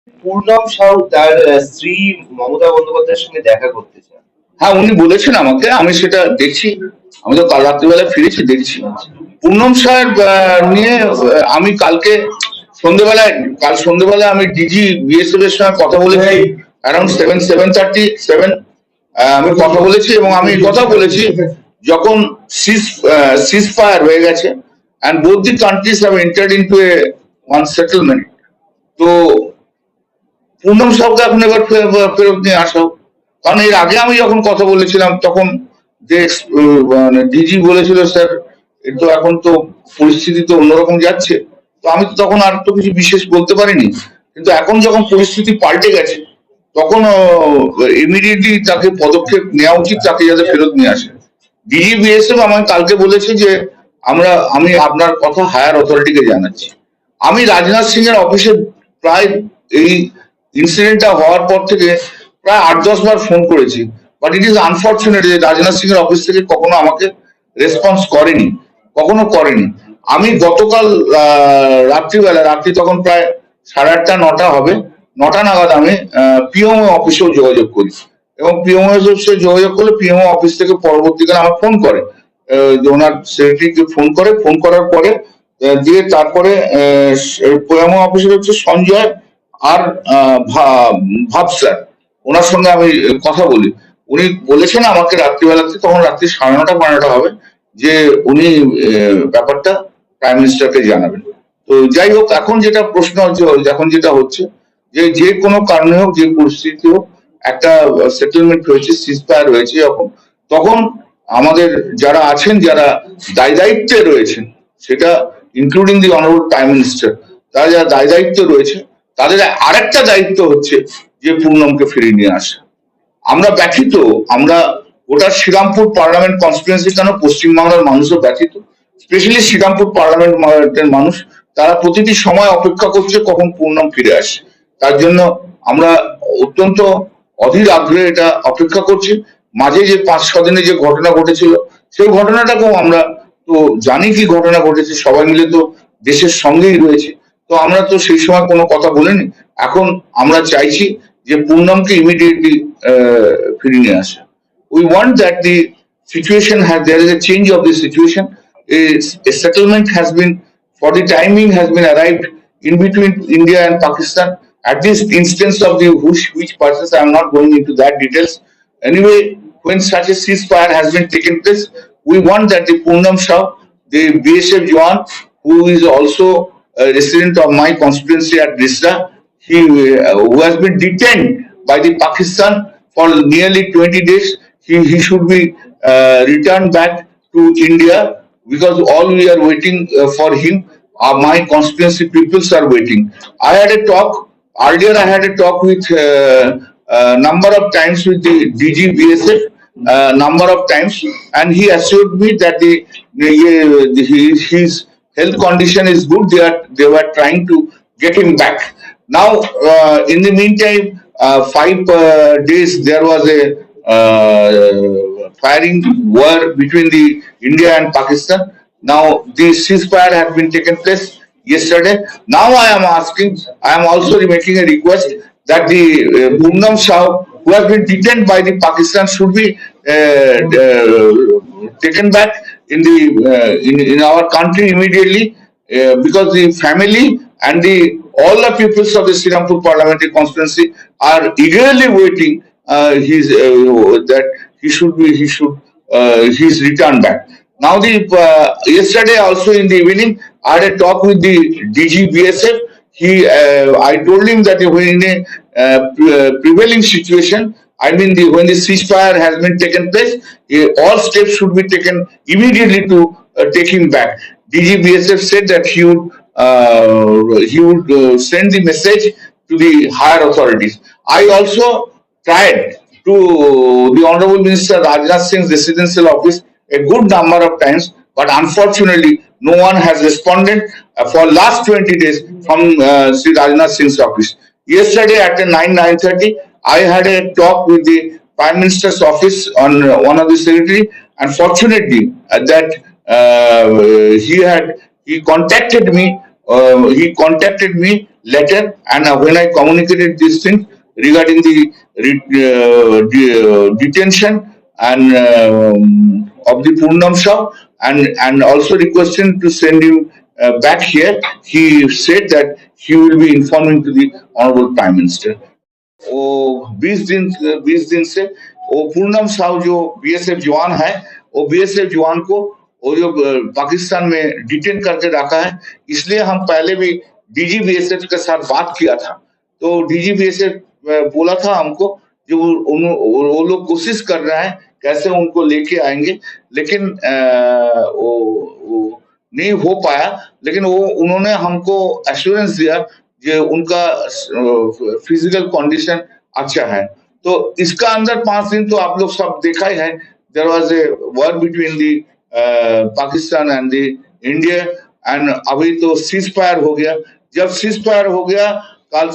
পূর্ণম সাউ তার স্ত্রী মমতা বন্দ্যোপাধ্যায়ের সঙ্গে দেখা করতে চান। হ্যাঁ, উনি বলেছেন আমাকে, আমি সেটা দেখছি। আমি তো কাল রাত্রিবেলা ফিরেছি, দেখছি। পুনম সাহেব নিয়ে আমি কাল সন্ধ্যেবেলায় আমি ডিজি বিএসএফ এর সঙ্গে কথা বলেছি। অ্যারাউন্ড 7:30 আমি কথা বলেছি, এবং আমি এই কথা বলেছি যখন সিজ ফায়ার হয়ে গেছে and both the countries have entered into a one settlement, তো পুনম সাউকে এখন এবার ফেরত নিয়ে আসা হোক। কারণ এর আগে আমি যখন কথা বলেছিলাম তখন যে মানে ডিজি বলেছিল, স্যার এ তো এখন তো পরিস্থিতি তো অন্যরকম যাচ্ছে, তো আমি তো তখন আর তো কিছু বিশেষ বলতে পারিনি। কিন্তু এখন যখন পরিস্থিতি পাল্টে গেছে, তখন ইমিডিয়েটলি তাকে পদক্ষেপ নেওয়া উচিত, তাকে যাতে ফেরত নিয়ে আসে। ডিজি বিএসএফ আমাকে কালকে বলেছে যে আমি আপনার কথা হায়ার অথরিটিকে জানাচ্ছি। আমি রাজনাথ সিং এর অফিসে প্রায় এই ইনসিডেন্টটা হওয়ার পর থেকে প্রায় 8-10 বার ফোন করেছি, বাট ইট ইজ আনফর্চুনেট যে রাজনাথ সিং এর অফিস থেকে কখনো আমাকে রেসপন্স করেনি, কখনো করেনি। আমি গতকাল রাত্রি তখন প্রায় 8:30-9টা হবে, 9টা নাগাদ আমি পিএমও অফিসেও যোগাযোগ করি, এবং পিএমও অফিসে যোগাযোগ করলে পিএমও অফিস থেকে পরবর্তীকালে আমার ফোন করে, যে ওনার সেক্রেটারিকে ফোন করার পরে দিয়ে তারপরে পিএমও অফিসের হচ্ছে সঞ্জয় আর ভাব স্যার, ওনার সঙ্গে আমি কথা বলি। উনি বলেছেন আমাকে রাত্রিবেলাতে, তখন রাত্রি 9:30-9:30 হবে, যে উনি ব্যাপারটা প্রাইম মিনিস্টারকে জানাবেন। তো যাই হোক, এখন যেটা প্রশ্ন হচ্ছে, এখন যেটা হচ্ছে যে যে কোনো কারণে হোক, যে পরিস্থিতি হোক, একটা সেটেলমেন্ট হয়েছে, সিজফায়ার হয়েছে যখন, তখন আমাদের যারা আছেন, যারা দায়িত্বে রয়েছেন, সেটা including the honourable prime minister, তারা যারা দায়িত্বে রয়েছে, তাদের আরেকটা দায়িত্ব হচ্ছে যে পূর্ণমকে ফিরিয়ে নিয়ে আসা। আমরা ব্যথিত, আমরা গোটা শ্রীরামপুর পার্লামেন্ট কনস্টিটুয়েন্সি কেন, পশ্চিমবাংলার মানুষও ব্যথিত, স্পেশালি শ্রীরামপুর পার্লামেন্টের মানুষ, তারা প্রতিটি সময় অপেক্ষা করছে কখন পূর্ণম ফিরে আসে। তার জন্য আমরা অত্যন্ত অধীর আগ্রহে এটা অপেক্ষা করছি। মাঝে যে 5-6 দিনে যে ঘটনা ঘটেছিল, সেই ঘটনাটাকেও আমরা তো জানি কি ঘটনা ঘটেছে, সবাই মিলে তো দেশের সঙ্গেই রয়েছে, তো আমরা তো সেই সময় কোনো কথা বলিনি। এখন আমরা চাইছি যে পূর্ণমকে ইমিডিয়েটলি ফিরিয়ে নিয়ে আসা। We want that the situation has, there is a change of the situation. A settlement has been, for the timing has been arrived in between India and Pakistan. At this instance of the which persons, I am not going into that details. Anyway, when such a ceasefire has been taken place, we want that the Poonam Shah, the BSF Jawan, who is also a resident of my constituency at Risda, who has been detained by the Pakistan for nearly 20 days, he should be returned back to India, because all we are waiting for him. My constituency peoples are waiting. I had a talk earlier. I had a talk with number of times with the DG BSF, number of times, and he assured me that his health condition is good. They were trying to get him back. Now, in the meantime, 5 days there was a firing war between the India and Pakistan. Now the ceasefire has been taken place yesterday. Now I am also making a request that the Poonam Shah, who has been detained by the Pakistan, should be taken back in our country immediately, because the family and the all the peoples of the Srirampur parliamentary constituency are eagerly waiting that he's returned back. Now the yesterday also in the evening I had a talk with the DG BSF. I told him that when in a prevailing situation, I mean when the ceasefire has been taken place, all steps should be taken immediately to take him back. DG BSF said that he would send the message to the higher authorities. I also tried to the Honorable Minister Rajnath Singh's residential office a good number of times, but unfortunately no one has responded for last 20 days from Sri Rajnath Singh's office. Yesterday at 9:30, I had a talk with the Prime Minister's office on one of the secretary, and fortunately that he contacted me he contacted me later, and when I communicated this thing regarding the detention and of the Purnam Shah, and also requesting to send him back here, he said that he will be informing to the Honorable Prime Minister. वो 20 दिन से वो पूनम साहू जो BSF जवान है, वो BSF जवान को वो जो पाकिस्तान में डिटेन करके रखा है, इसलिए हम पहले भी डीजी बीएसएफ के साथ बात किया था। तो डीजी बीएसएफ बोला था हमको जो वो लोग कोशिश कर रहे हैं कैसे उनको लेके आएंगे, लेकिन वो नहीं हो पाया। लेकिन वो उन्होंने हमको एश्योरेंस दिया कि उनका फिजिकल कंडीशन अच्छा है। तो इसका अंदर 5 दिन तो आप लोग सब देखा ही है, there was a war between the Pakistan and the India, and अभी तो सीज फायर हो गया। जब सीज फायर हो गया कल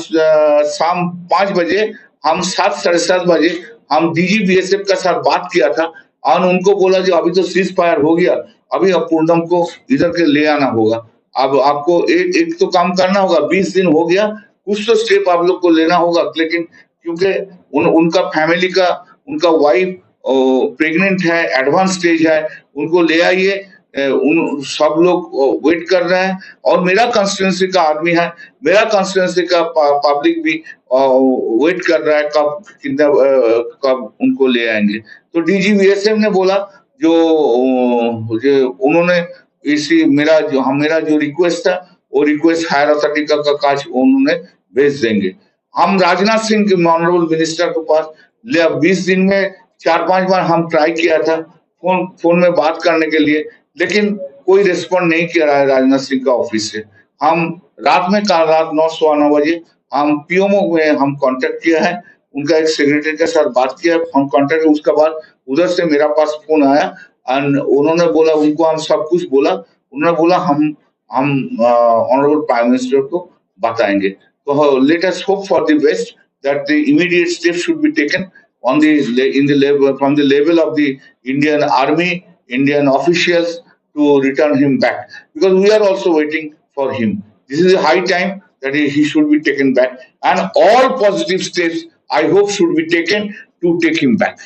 शाम 5 बजे, हम 7 साढ़े 7 बजे हम डीजी बीएसएफ के साथ बात किया था और उनको बोला जो अभी तो सीज फायर हो गया, अभी अब पूर्णम को इधर के ले आना होगा। अब आपको एक तो काम करना होगा, 20 दिन हो गया, कुछ तो स्टेप आप लोग को लेना होगा। लेकिन क्योंकि उनका फैमिली का, उनका वाइफ प्रेग्नेंट है, एडवांस स्टेज है, उनको ले आइए। उन सब लोग वेट कर रहे हैं और मेरा कंस्टिट्यूंसी का आदमी है, मेरा कंस्टिट्यूंसी का पब्लिक भी वेट कर रहा है कब उनको ले आएंगे। तो डीजी बीएसएफ ने बोला जो उन्होंने इसी मेरा जो रिक्वेस्ट था वो रिक्वेस्ट हायर अथॉरिटी का काज उन्होंने भेज देंगे। हम राजनाथ सिंह के ऑनरेबल मिनिस्टर के पास 20 दिन में 4-5 बार हम ट्राई किया था फोन में बात करने के लिए, लेकिन कोई रिस्पॉन्ड नहीं किया रहा है राजनाथ सिंह का ऑफिस से। हम कल रात 9:15 बजे हम पीएमओ में हम कांटेक्ट किया है, उनका एक सेक्रेटरी के साथ बात किया, हम कांटेक्ट, उसके बाद उधर से मेरा पास फोन आया एंड उन्होंने बोला, उनको हम सब कुछ बोला, उन्होंने बोला हम ऑनरेबल प्राइम मिनिस्टर को बताएंगे। तो let us hope for the best that the immediate steps should be taken on from the level of the Indian Army, Indian officials to return him back, because we are also waiting for him. This is a high time that he should be taken back, and all positive steps I hope should be taken to take him back.